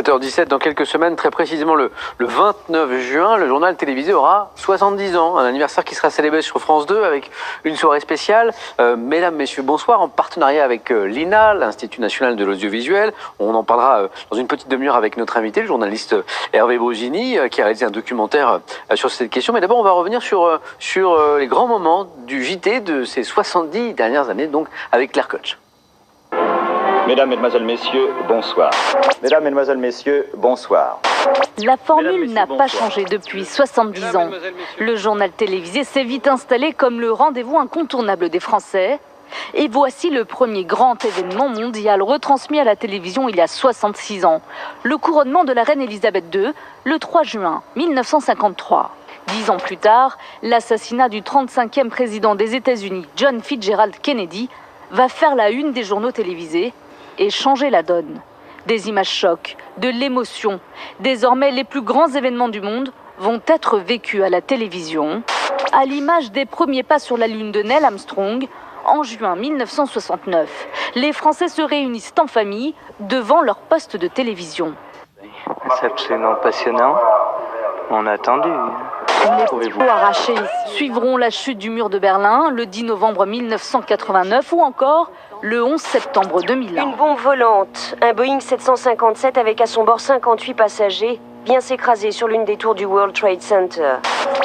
7h17, dans quelques semaines, très précisément le 29 juin, le journal télévisé aura 70 ans. Un anniversaire qui sera célébré sur France 2 avec une soirée spéciale. Mesdames, messieurs, bonsoir, en partenariat avec l'INA, l'Institut National de l'Audiovisuel. On en parlera dans une petite demi-heure avec notre invité, le journaliste Hervé Brogini, qui a réalisé un documentaire sur cette question. Mais d'abord, on va revenir sur les grands moments du JT de ces 70 dernières années, donc avec Claire Koch. Mesdames, Mesdemoiselles, Messieurs, bonsoir. Mesdames, Mesdemoiselles, Messieurs, bonsoir. La formule n'a pas changé depuis 70 ans. Le journal télévisé s'est vite installé comme le rendez-vous incontournable des Français. Et voici le premier grand événement mondial retransmis à la télévision il y a 66 ans. Le couronnement de la reine Elisabeth II, le 3 juin 1953. 10 ans plus tard, l'assassinat du 35e président des États-Unis, John Fitzgerald Kennedy, va faire la une des journaux télévisés et changer la donne. Des images chocs, de l'émotion. Désormais, les plus grands événements du monde vont être vécus à la télévision, à l'image des premiers pas sur la Lune de Neil Armstrong en juin 1969. Les Français se réunissent en famille devant leur poste de télévision. C'est absolument passionnant. On a attendu. Les photos arrachés suivront la chute du mur de Berlin le 10 novembre 1989 ou encore le 11 septembre 2001. Une bombe volante, un Boeing 757 avec à son bord 58 passagers, vient s'écraser sur l'une des tours du World Trade Center.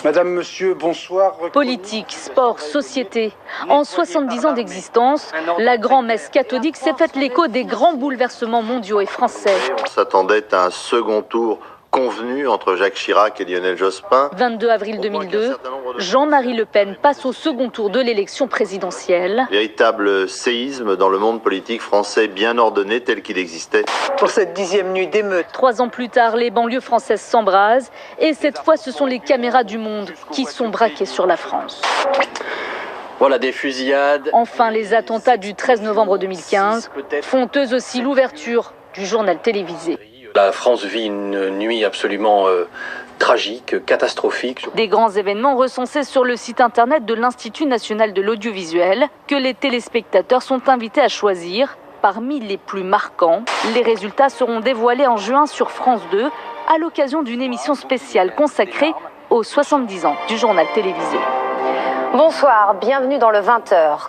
Madame, monsieur, bonsoir. Politique, sport, société. En 70 ans d'existence, la grand-messe catholique s'est faite l'écho des grands bouleversements mondiaux et français. On s'attendait à un second tour convenu entre Jacques Chirac et Lionel Jospin. 22 avril 2002, Jean-Marie Le Pen passe au second tour de l'élection présidentielle. Véritable séisme dans le monde politique français bien ordonné tel qu'il existait. Pour cette 10e nuit d'émeute. 3 ans plus tard, les banlieues françaises s'embrasent et cette fois, ce sont les caméras du monde qui sont braquées sur la France. Voilà, des fusillades. Enfin, les attentats du 13 novembre 2015 font eux aussi l'ouverture du journal télévisé. La France vit une nuit absolument tragique, catastrophique. Des grands événements recensés sur le site internet de l'Institut National de l'Audiovisuel que les téléspectateurs sont invités à choisir. Parmi les plus marquants, les résultats seront dévoilés en juin sur France 2 à l'occasion d'une émission spéciale consacrée aux 70 ans du journal télévisé. Bonsoir, bienvenue dans le 20h.